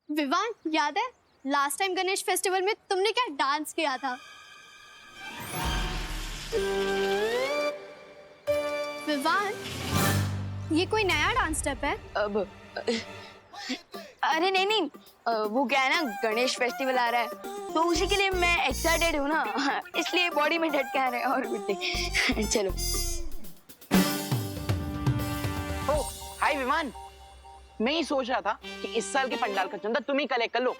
विवान, याद है last time Ganesh festival में तुमने क्या डांस किया था? विवान, ये कोई नया डांस स्टेप है? अब अरे नहीं नहीं, वो क्या है ना, गणेश फेस्टिवल आ रहा है तो उसी के लिए मैं एक्साइटेड हूँ ना, इसलिए बॉडी में डट के आ रहे हैं और कुछ नहीं। चलो। ओ हाय विमान, मैं ही सोच रहा था कि इस साल के पंडाल का चंदा तुम ही कलेक्ट कर लो।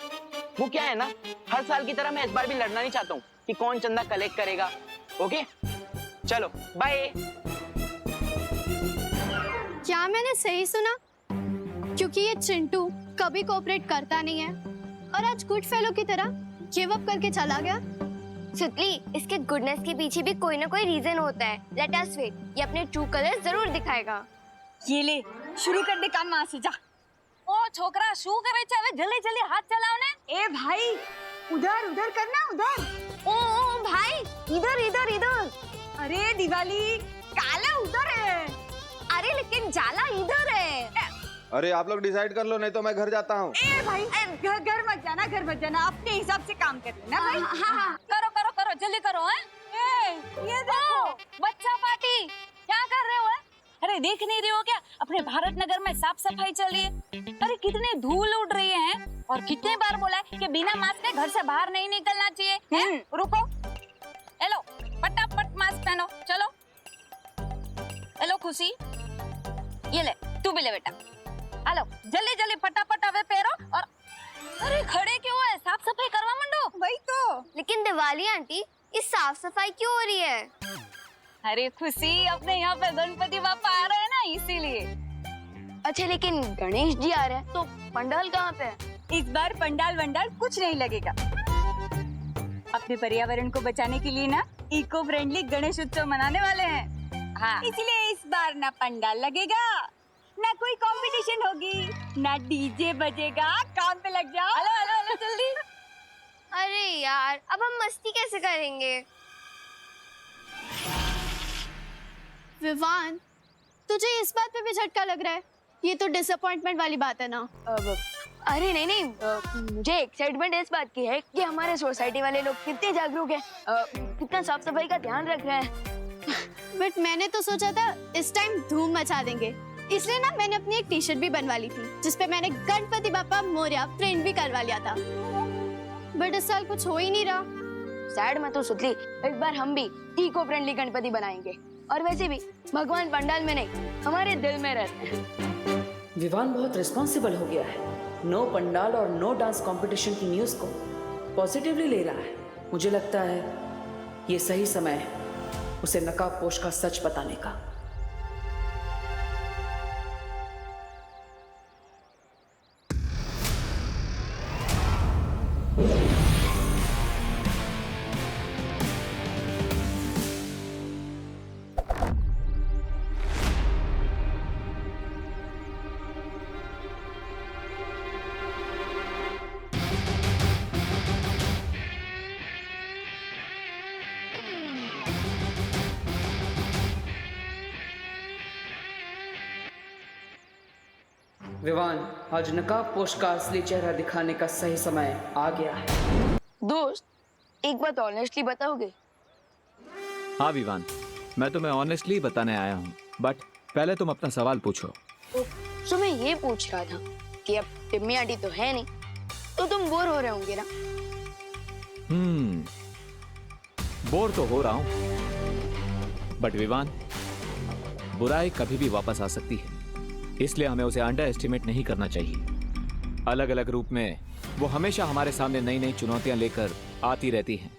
वो क्या है ना, हर साल की तरह मैं इस बार भी लड़ना नहीं चाहता हूँ कि कौन चंदा कलेक्ट करेगा। ओके चलो बाय। क्या मैंने सही सुना? क्योंकि ये चिंटू कभी कोऑपरेट करता नहीं है और आज गुड फेलो की तरह गिव अप करके चला गया। सुतली, इसके गुडनेस के पीछे भी कोई ना कोई रीजन होता है। लेट अस वेट, ये अपने ट्रू कलर जरूर दिखाएगा। ये ले, शुरू कर दे काम वहां से जा। ओ छोकरा, शू करे छे? હવે જલ્દી જલ્દી હાથ ચલાવ ને। ए भाई, उधर उधर करना, उधर। ओ भाई, इधर इधर इधर। अरे दिवाली, काला उधर है। अरे लेकिन जाला इधर है। अरे आप लोग डिसाइड कर लो, नहीं तो मैं घर जाता हूँ। ए भाई, घर मत जाना, घर मत जाना, अपने हिसाब से काम कर लेना भाई। हाँ, करो करो करो, जल्दी करो। हैं? ये देखो, बच्चा पार्टी, क्या कर रहे हो? अरे देख नहीं रहे हो क्या, अपने भारत नगर में साफ सफाई चल रही है। अरे कितनी धूल उड़ रही है और कितने बार बोला है कि बिना मास्क के घर से बाहर नहीं निकलना चाहिए। हैं? रुको, हेलो, फटाफट मास्क पहनो, चलो। हेलो खुशी, ये ले, तू भी ले बेटा। हेलो, जल्दी जल्दी फटाफट अबे पैरो। और अरे खड़े क्यों है, साफ सफाई करवा मंडो। वही तो। लेकिन दिवाली आंटी, इस साफ सफाई क्यों हो रही है? अरे खुशी, अपने यहाँ पे गणपति बापा आ रहे हैं ना, इसीलिए। अच्छा लेकिन गणेश जी आ रहे हैं तो पंडाल कहाँ पे है? इस बार पंडाल वंडाल कुछ नहीं लगेगा। अपने पर्यावरण को बचाने के लिए ना इको फ्रेंडली गणेश उत्सव मनाने वाले हैं। हाँ, इसलिए इस बार ना पंडाल लगेगा, ना कोई कंपटीशन होगी, ना डीजे बजेगा। काम पे लग जाओ। हेलो हेलो हेलो, जल्दी। अरे यार, अब हम मस्ती कैसे करेंगे? विवान, तुझे इस बात पे भी झटका लग रहा है? ये तो डिसअपॉइंटमेंट वाली बात है ना। अरे नहीं नहीं, मुझे एक्साइटमेंट इस बात की है कि हमारे सोसाइटी वाले लोग कितने जागरूक हैं, कितना साफ सफाई का ध्यान रख रहे हैं। बट मैंने तो सोचा था इस टाइम धूम मचा देंगे, इसलिए ना मैंने अपनी एक टी शर्ट भी बनवा ली थी जिसपे मैंने गणपति बापा मोरया प्रिंट भी करवा लिया था। बट इस साल कुछ हो ही नहीं रहा। सैड मत हो सुतली, इस बार हम भी इको फ्रेंडली गणपति बनाएंगे। और वैसे भी भगवान पंडाल में नहीं, हमारे दिल में रहते हैं। विवान बहुत रिस्पॉन्सिबल हो गया है। नो पंडाल और नो डांस कंपटीशन की न्यूज़ को पॉजिटिवली ले रहा है। मुझे लगता है ये सही समय है उसे नकाबपोश का सच बताने का। विवान, आज नकाबपोश का असली चेहरा दिखाने का सही समय आ गया है। दोस्त, एक बात ऑनेस्टली बताओगे? हाँ विवान, मैं तुम्हें ऑनेस्टली बताने आया हूँ, बट पहले तुम अपना सवाल पूछो। तो मैं ये पूछ रहा था कि अब टिम्मी आंटी तो है नहीं, तो तुम बोर हो रहे होंगे ना? बोर तो हो रहा हूँ, बट विवान, बुराई कभी भी वापस आ सकती है, इसलिए हमें उसे अंडर एस्टिमेट नहीं करना चाहिए। अलग अलग रूप में वो हमेशा हमारे सामने नई नई चुनौतियां लेकर आती रहती हैं।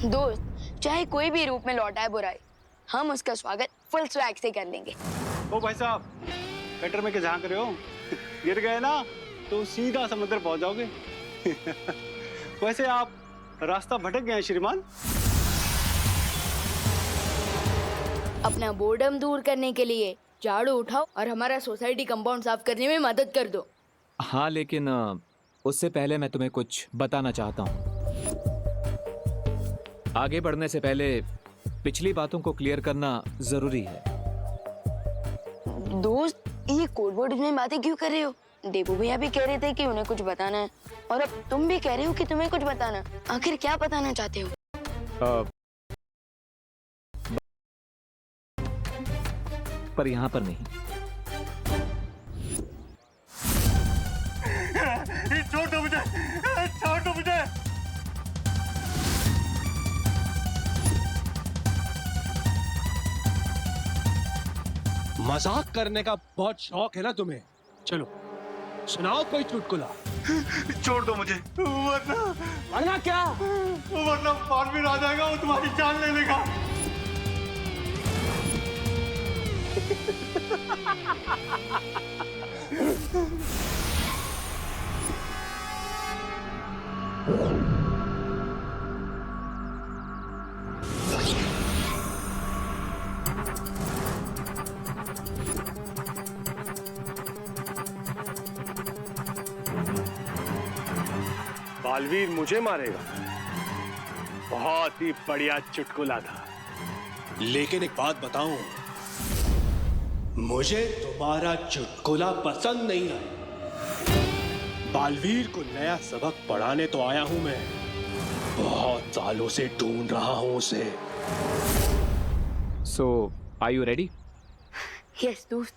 दोस्त, चाहे कोई भी रूप में लौटा है बुराई, हम उसका स्वागत फुल स्वैग से कर लेंगे। ओ भाई साहब, कटर में क्या झांक रहे हो? गिर गए ना तो सीधा समुद्र पहुंच जाओगे। वैसे आप रास्ता भटक गए हैं श्रीमान। अपना बोर्डम दूर करने के लिए झाड़ू उठाओ और हमारा सोसाइटी कंपाउंड साफ करने में मदद कर दो। हाँ, लेकिन उससे पहले मैं तुम्हें कुछ बताना चाहता हूँ। आगे बढ़ने से पहले पिछली बातों को क्लियर करना जरूरी है। दोस्त, ये कोड वर्ड में बातें क्यों कर रहे हो? देबू भैया भी कह रहे थे कि उन्हें कुछ बताना है, और अब तुम भी कह रहे हो कि तुम्हें कुछ बताना। आखिर क्या बताना चाहते हो? पर यहाँ पर नहीं। छोड़ दो मुझे, छोड़ दो मुझे। मजाक करने का बहुत शौक है ना तुम्हें? चलो सुनाओ कोई चुटकुला। छोड़ दो मुझे, वरना क्या? वरना बालवीर आ जाएगा और तुम्हारी जान ले लेगा। बालवीर मुझे मारेगा? बहुत ही बढ़िया चुटकुला था। लेकिन एक बात बताऊं, मुझे तुम्हारा चुटकुला पसंद नहीं आया। बालवीर को नया सबक पढ़ाने तो आया हूं मैं, बहुत सालों से ढूंढ रहा हूं उसे। सो आर यू रेडी? यस दोस्त।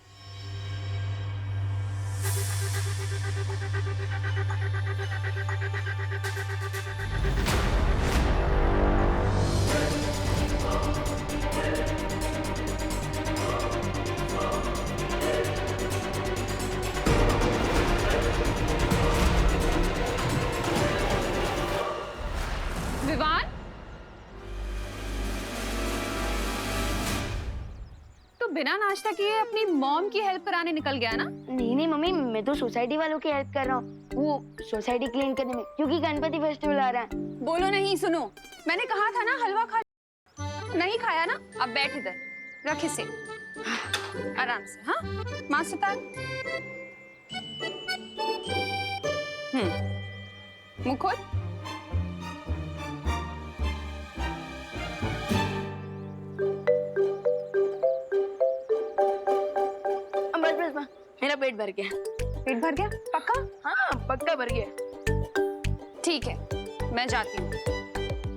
विवान, तो बिना नाश्ता किए अपनी मॉम की हेल्प कराने निकल गया ना? नहीं नहीं मम्मी, मैं तो सोसाइटी वालों की हेल्प कर रहा हूँ, वो सोसाइटी क्लीन करने में, क्योंकि गणपति फेस्टिवल आ रहा है। बोलो नहीं, सुनो, मैंने कहा था ना हलवा खा। नहीं खाया ना? अब बैठ इधर, रख इसे आराम से। हाँ, माँ सितार। मुंह खोल। बस बस बस, मेरा पेट भर गया। पेट भर गया? पक्का? हाँ पक्का भर गया। ठीक है, मैं जाती हूँ,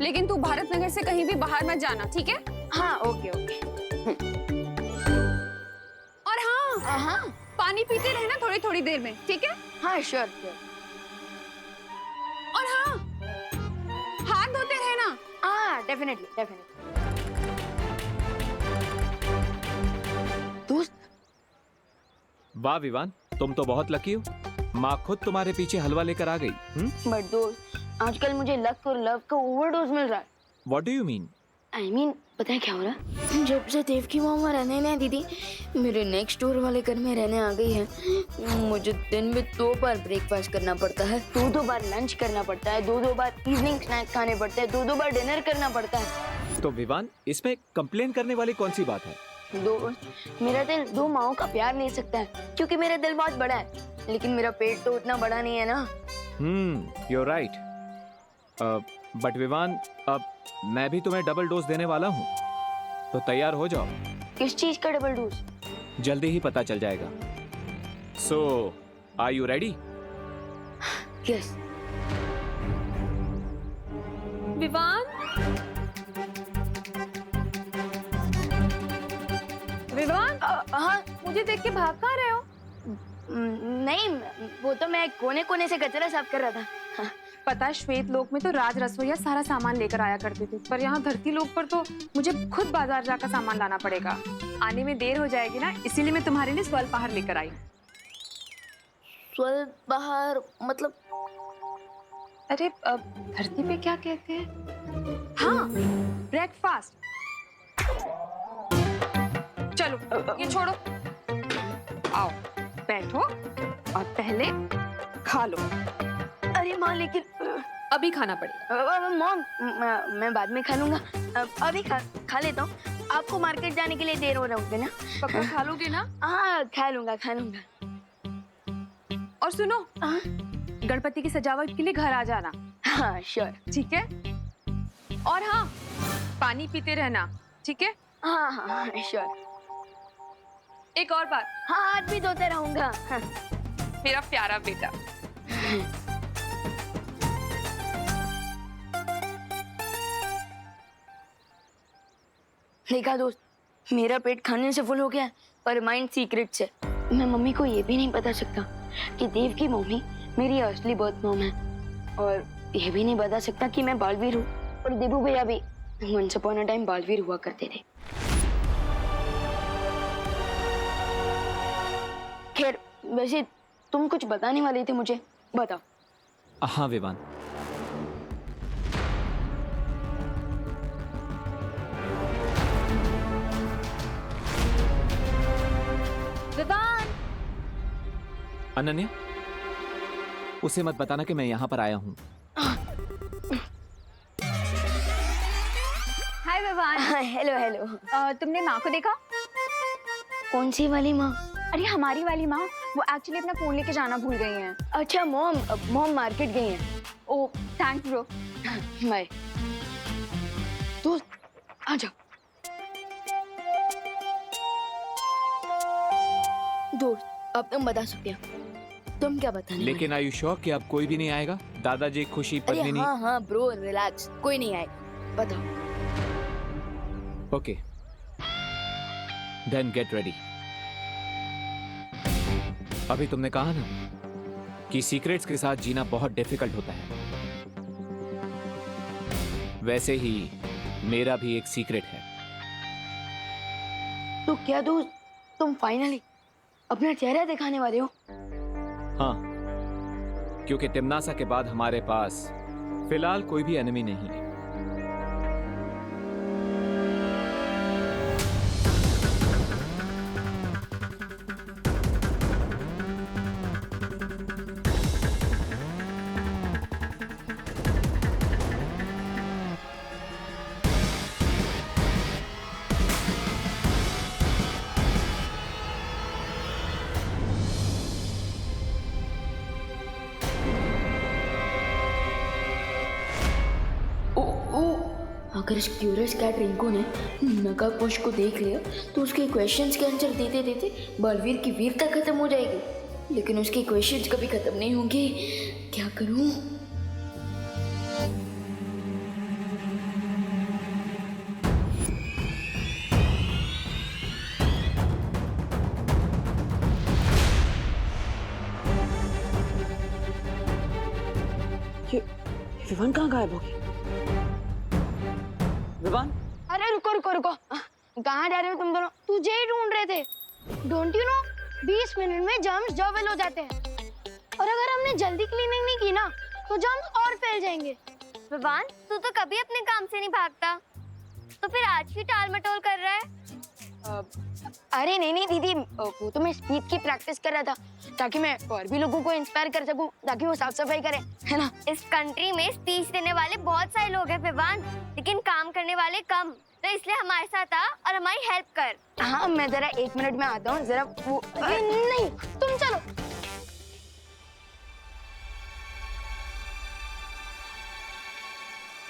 लेकिन तू भारत नगर से कहीं भी बाहर मत जाना, ठीक है? हाँ ओके ओके। और हाँ हाँ पानी पीते रहना थोड़ी थोड़ी देर में, ठीक है? हाँ श्योर श्योर। और हाँ, हाथ धोते रहना। हाँ डेफिनेटली डेफिनेटली। दोस्त, वाह विवान, तुम तो बहुत लकी हो। माँ खुद तुम्हारे पीछे हलवा लेकर आ गई। बट दोस्त, आजकल मुझे लक और लव का ओवरडोज मिल रहा है। What do you mean? I mean, पता है क्या हो रहा है? जब से देवकी मामा रहने ना दीदी मेरे नेक्स्ट डोर वाले घर में रहने आ गई है, मुझे दिन में 2 बार ब्रेकफास्ट करना पड़ता है, 2 बार लंच करना पड़ता है, 2 बार इवनिंग स्नैक्स खाने पड़ते हैं, 2 बार डिनर करना पड़ता है। तो विवान, इसमें कंप्लेन करने वाली कौन सी बात है? दोस्त, मेरा दिल 2 माओं का प्यार ले सकता है, क्योंकि मेरा दिल बहुत बड़ा है, लेकिन मेरा पेट तो उतना बड़ा नहीं है ना। you're right. बट विवान, अब मैं भी तुम्हें डबल डोज देने वाला हूँ, तो तैयार हो जाओ। किस चीज का डबल डोज? जल्दी ही पता चल जाएगा। So, are you ready? Yes. Vivan, Vivan, हाँ मुझे देख के भाग कहाँ रहे हो? नहीं, वो तो मैं कोने कोने से कचरा साफ कर रहा था। हाँ। पता है, श्वेत लोक में तो राज रसोईया सारा सामान लेकर आया करते थे, पर यहाँ धरती लोक पर तो मुझे खुद बाजार जाकर सामान लाना पड़ेगा। आने में देर हो जाएगी ना, इसीलिए मैं तुम्हारे लिए स्वल्पाहार लेकर आई। स्वल्पाहार मतलब? अरे धरती पे क्या कहते हैं? हाँ, ब्रेकफास्ट। चलो ये छोड़ो, आओ बैठो और पहले खा लो। अरे माँ, लेकिन अभी खाना पड़ेगा। मॉम, मैं बाद में खा लूंगा, अभी खा लेता हूँ। आपको मार्केट जाने के लिए देर हो रहा होगा ना? पक्का खा लोगे ना? हाँ खा लूंगा खा लूंगा। और सुनो, गणपति की सजावट के लिए घर आ जाना। हाँ श्योर। ठीक है? और हाँ, पानी पीते रहना, ठीक है? हाँ हाँ श्योर। एक और बात, हाँ हाथ भी धोते रहूंगा। हाँ। मेरा प्यारा बेटा। देखा दोस्त, मेरा पेट खाने से फुल हो गया है पर माइंड सीक्रेट से। मैं मम्मी को ये भी नहीं बता सकता कि देव की मम्मी मेरी असली बर्थ मॉम है, और ये भी नहीं बता सकता कि मैं बालवीर हूँ और देबू भैया भी once upon a time Baalveer हुआ करते थे। खैर, वैसे तुम कुछ बताने वाले थे मुझे, बताओ। हाँ विवान, विवान, अनन्या, उसे मत बताना कि मैं यहाँ पर आया हूँ। हाय विवान। Hello hello. तुमने माँ को देखा? कौन सी वाली माँ? अरे हमारी वाली माँ, वो एक्चुअली अपना फोन लेके जाना भूल गई हैं। अच्छा मॉम मार्केट गई हैं। ओह थैंक्स ब्रो। बाय। दोस्त आ जाओ। दोस्त, अब तुम बता सकते हो। तुम क्या बताने लेकिन आर यू श्योर कि अब कोई भी नहीं आएगा? दादाजी, खुशी, अरे पद्मिनी? हाँ ब्रो, रिलैक्स, कोई नहीं आएगा। बताओ। Okay, then get ready. अभी तुमने कहा ना कि सीक्रेट्स के साथ जीना बहुत डिफिकल्ट होता है, वैसे ही मेरा भी एक सीक्रेट है। तो क्या दोस्त, तुम फाइनली अपना चेहरा दिखाने वाले हो? हाँ, क्योंकि टिमनासा के बाद हमारे पास फिलहाल कोई भी एनिमी नहीं है। अगर इस क्यूरियस कैट रिंकू ने नकाबपोश को देख लिया तो उसके क्वेश्चंस के आंसर देते देते बलवीर की वीरता खत्म हो जाएगी, लेकिन उसके क्वेश्चंस कभी खत्म नहीं होंगे। क्या करूं? ये विवान कहाँ गायब होगी? विवान? अरे रुको रुको रुको, कहाँ जा रहे हो तुम दोनों? तुझे ही ढूंढ रहे थे। डोंट यू नो 20 मिनट में जर्म्स जर्वेल हो जाते हैं, और अगर हमने जल्दी क्लीनिंग नहीं की ना तो जर्म्स और फैल जाएंगे। विवान, तू तो कभी अपने काम से नहीं भागता, तो फिर आज भी टाल मटोल कर रहा है? अरे नहीं दीदी, वो तो मैं स्पीच की प्रैक्टिस कर रहा था ताकि मैं और भी लोगों को इंस्पायर कर सकूं, ताकि वो साफ सफाई करें, है ना? इस कंट्री में स्पीच देने वाले बहुत सारे लोग हैं विवान, लेकिन काम करने वाले कम, तो इसलिए हमारे साथ आ और हमारी हेल्प कर। हाँ, मैं जरा 1 मिनट में आता हूँ, जरा वो नहीं, तुम चलो।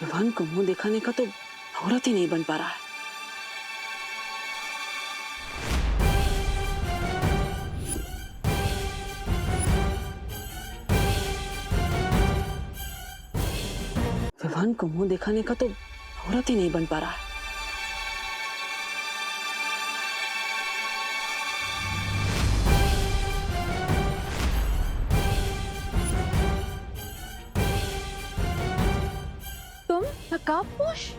विवान को मुंह दिखाने का तो औरत ही नहीं बन पा रहा है। विवान को मुंह दिखाने का तो औरत ही नहीं बन पा रहा है। तुम नकाबपोश?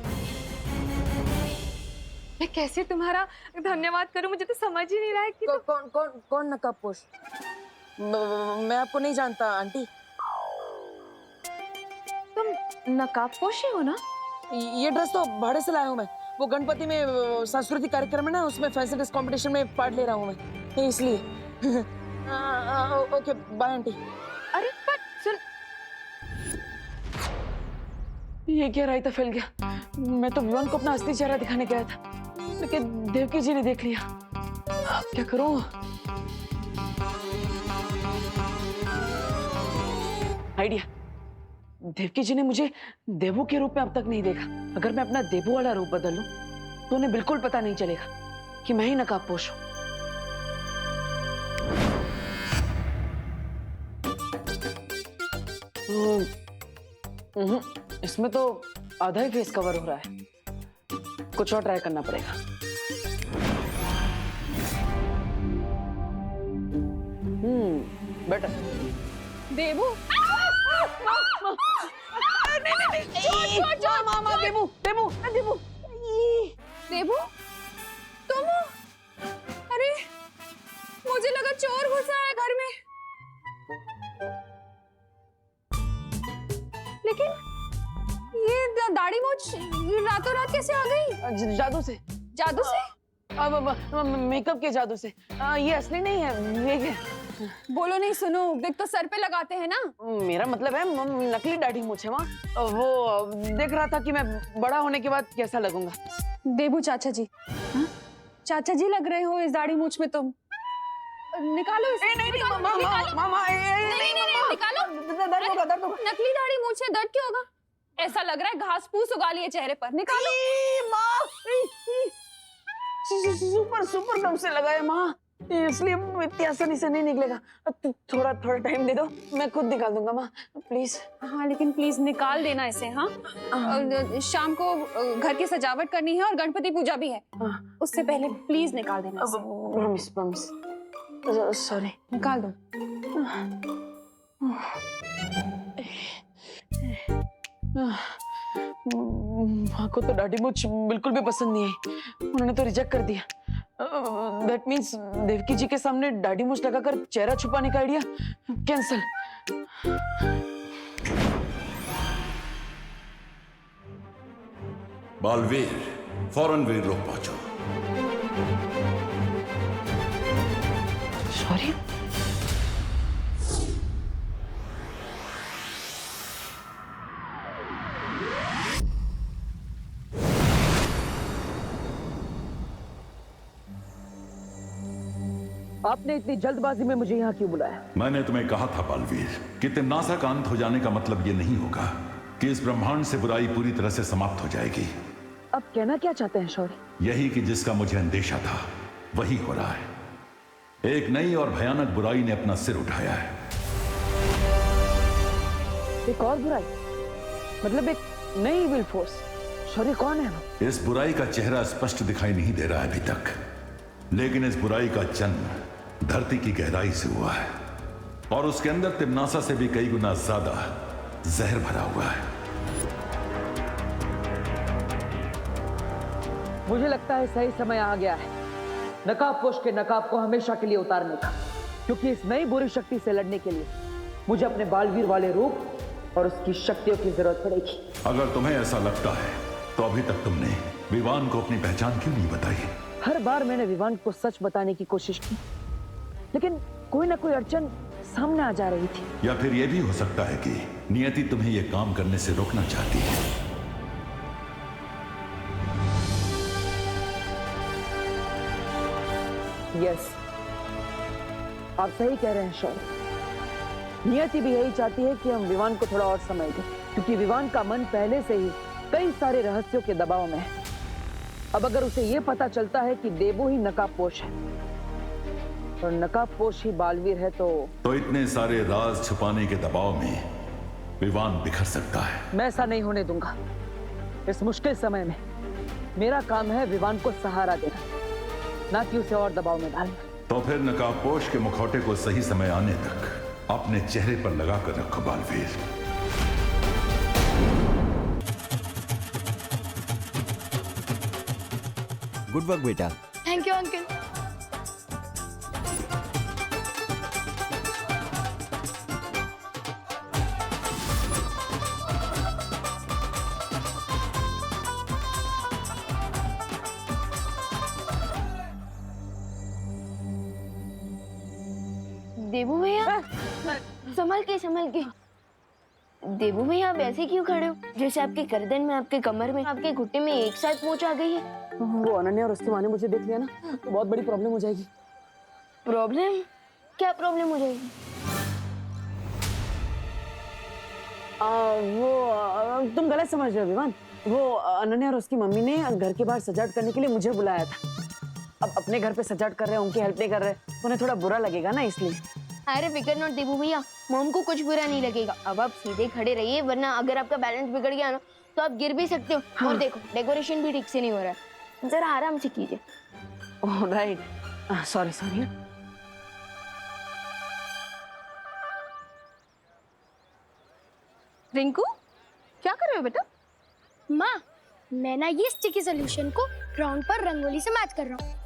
मैं कैसे तुम्हारा धन्यवाद करूं, मुझे तो समझ ही नहीं रहा है कि कौन नकाबपोश? मैं आपको नहीं जानता आंटी। तुम नकाबपोश ही हो ना? ये ड्रेस तो भाड़े से लाया हूँ मैं, वो गणपति में सांस्कृतिक कार्यक्रम है ना, उसमें फैशन डिस कंपटीशन में पार्ट ले रहा हूँ मैं, इसलिए। Okay bye aunty. अरे पर सुन, ये क्या रायता फैल गया? मैं तो विवान को अपना असली चेहरा दिखाने गया था, लेकिन देवकी जी ने देख लिया। अब क्या करूं? आइडिया, देवकी जी ने मुझे देवू के रूप में अब तक नहीं देखा। अगर मैं अपना देवू वाला रूप बदल लूं तो उन्हें बिल्कुल पता नहीं चलेगा कि मैं ही नकाबपोश हूं। इसमें तो आधा ही फेस कवर हो रहा है, कुछ और ट्राई करना पड़ेगा। बेटर। देवू मामा देवू देवू देवू देवू तुम हो? अरे मुझे लगा चोर घुसा है घर में, लेकिन ये दाढ़ी मूछ रातों रात कैसे आ गई? जादू से। जादू से? अब मेकअप के जादू से। ये असली नहीं है, फेक है। बोलो नहीं, सुनो, विग तो सर पे लगाते हैं ना। मेरा मतलब है नकली दाढ़ी मूछ है माँ। वो देख रहा था कि मैं बड़ा होने के बाद कैसा लगूंगा। देवू चाचा जी, चाचा जी लग रहे हो इस दाढ़ी मूछ में तुम। निकालो इसे। नहीं मामा निकालो। दर्द होगा, दर्द होगा। नकली दाढ़ी मूछ है, दर्द क्यों होगा? ऐसा लग रहा है घास फूस उगा लिए चेहरे पर। निकालो। सुपर सुपर दम से लगा है माँ, इसलिए इतनी आसानी से नहीं निकलेगा। थोड़ा टाइम दे दो, मैं खुद निकाल दूंगा माँ, प्लीज। हाँ लेकिन प्लीज निकाल देना इसे। हाँ शाम को घर की सजावट करनी है और गणपति पूजा भी है, उससे पहले प्लीज निकाल देना इसे। Promise promise. सॉरी। निकाल दो। माँ को तो दाढ़ी मूछ बिल्कुल भी पसंद नहीं आई, उन्होंने तो रिजेक्ट कर दिया। दैट मीन्स देवकी जी के सामने दाढ़ी मूछ लगाकर चेहरा छुपाने का आइडिया कैंसिल। बालवीर, फौरन वीर लोग पहुंचो। सॉरी। आपने इतनी जल्दबाजी में मुझे यहाँ क्यों बुलाया? मैंने तुम्हें कहा था बालवीर कि तिम्नासा का अंत हो जाने का मतलब ये नहीं होगा कि इस ब्रह्मांड से बुराई पूरी तरह से समाप्त हो जाएगी। अब कहना क्या चाहते हैं शौर्य? यही कि जिसका मुझे अंदेशा था वही हो रहा है। एक नई और भयानक बुराई ने अपना सिर उठाया है। एक और बुराई? मतलब एक नई इविल फोर्स? शौर्य कौन है वो? इस बुराई का चेहरा स्पष्ट दिखाई नहीं दे रहा है अभी तक, लेकिन इस बुराई का जन्म धरती की गहराई से हुआ है और उसके अंदर तिम्नासा से भी कई गुना ज्यादा जहर भरा हुआ है। मुझे लगता है सही समय आ गया है नकाबपोश के नकाब को हमेशा के लिए उतारने का, क्योंकि इस नई बुरी शक्ति से लड़ने के लिए मुझे अपने बालवीर वाले रूप और उसकी शक्तियों की जरूरत पड़ेगी। अगर तुम्हें ऐसा लगता है तो अभी तक तुमने विवान को अपनी पहचान क्यों नहीं बताई? हर बार मैंने विवान को सच बताने की कोशिश की, लेकिन कोई ना कोई अड़चन सामने आ जा रही थी। या फिर यह भी हो सकता है कि नियति तुम्हें यह काम करने से रोकना चाहती है। यस, आप सही कह रहे हैं शौर्य। नियति भी यही चाहती है कि हम विवान को थोड़ा और समय दें, क्योंकि विवान का मन पहले से ही कई सारे रहस्यों के दबाव में है। अब अगर उसे यह पता चलता है कि देवू ही नकाबपोश है और नकाबपोश ही बालवीर है तो इतने सारे राज छुपाने के दबाव में विवान बिखर सकता है। मैं ऐसा नहीं होने दूंगा। इस मुश्किल समय में मेरा काम है विवान को सहारा देना, ना कि उसे और दबाव में डालना। तो फिर नकाबपोश के मुखौटे को सही समय आने तक अपने चेहरे पर लगाकर रखो बालवीर। गुड वर्क बेटा। Thank you uncle. देवू भैया, संभल के। देवू भैया, आप ऐसे क्यों खड़े हो? जैसे आपके गर्दन में, आपके कमर में, आपके घुटने में एक साथ मोच आ गई है। वो अनन्या और उसकी माँ ने मुझे देख लिया ना, तो बहुत बड़ी प्रॉब्लम हो जाएगी। प्रॉब्लम? क्या प्रॉब्लम हो जाएगी? तुम गलत समझ रहे हो विवान। वो अनन्या और उसकी मम्मी ने घर के बाहर सजावट करने के लिए मुझे बुलाया था। अब अपने घर पे सजावट कर रहे हैं, उनकी हेल्प नहीं कर रहे, तो उन्हें थोड़ा बुरा लगेगा ना, इसलिए। अरे फिकर नॉट देबू भैया, मॉम को कुछ बुरा नहीं लगेगा। अब आप सीधे खड़े रहिए, वरना अगर आपका बैलेंस बिगड़ गया ना तो आप गिर भी सकते हो। हाँ। और देखो डेकोरेशन भी ठीक से नहीं हो रहा है, जरा आराम से कीजिए। Oh right, sorry sorry. Rinku क्या कर रहे हो बेटा? माँ, मैं ना ये स्टिकी सोल्यूशन को ग्राउंड पर रंगोली से मैच कर रहा हूँ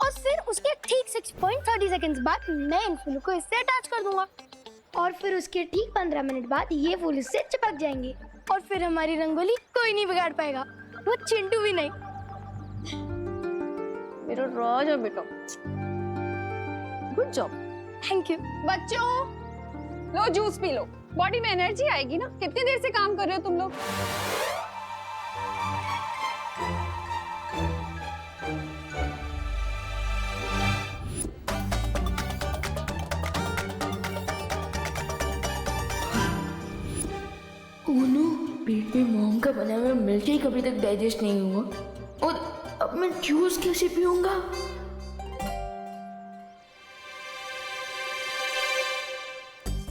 और फिर उसके ठीक 6.30 सेकंड्स बाद मैं इन फूलों को इससे अटैच कर दूंगा और फिर उसके ठीक 15 मिनट बाद ये फूल इससे चिपक जाएंगे और फिर हमारी रंगोली कोई नहीं बिगाड़ पाएगा, वो चिंटू भी नहीं। मेरा राजा बेटा, गुड जॉब। Thank you. बच्चों लो जूस पी लो, बॉडी में एनर्जी आएगी ना। कितनी देर से काम कर रहे हो तुम लोग? पेट में मॉम का बना हुआ मिल्क शेक अभी तक डाइजेस्ट नहीं हुआ और अब मैं जूस कैसे पीऊंगा?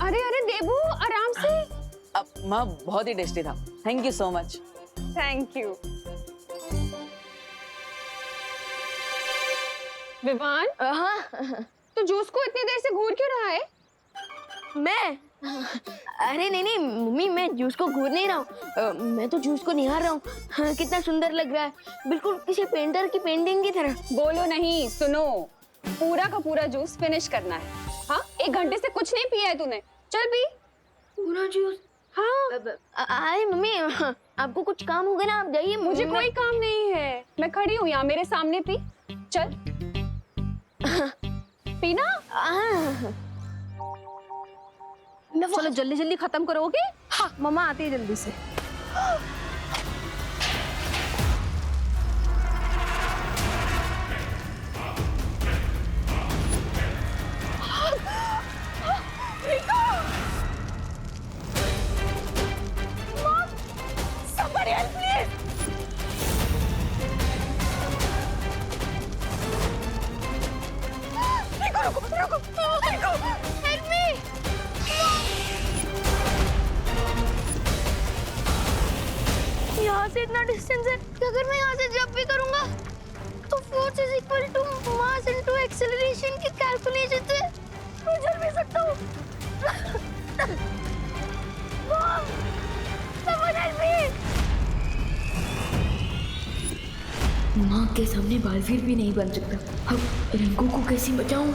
अरे अरे देबू आराम से। अब माँ बहुत ही टेस्टी था, thank you so much. Thank you. Vivan, हाँ तो जूस को इतनी देर से घूर क्यों रहा है? मैं अरे नहीं मम्मी, मैं जूस को घूर नहीं रहा हूँ, मैं तो जूस को निहार रहा हूँ। हाँ, कितना सुंदर लग रहा है, बिल्कुल किसी पेंटर की पेंटिंग की तरह। बोलो नहीं, सुनो। पूरा का पूरा जूस फिनिश करना है। हाँ, 1 घंटे से कुछ नहीं पिया है तूने, चल पी पूरा जूस। हाँ। अरे मम्मी, आपको कुछ काम होगा ना, आप जाइए। मुझे कोई काम नहीं है, मैं खड़ी हूँ यहाँ, मेरे सामने पी। चल पीना। चलो जल्दी जल्दी खत्म करोगे? हाँ, मम्मा आती है जल्दी से। Somebody help please! रुको, हेल्प मी। यहाँ से इतना डिस्टेंस है कि अगर मैं यहाँ से जंप भी करूँगा तो force is equal to mass into acceleration की कैलकुलेशन से मैं चल भी सकता हूँ। Someone help me! माँ के सामने बालवीर भी नहीं बन सकता। अब रिंकू को कैसे बचाऊं?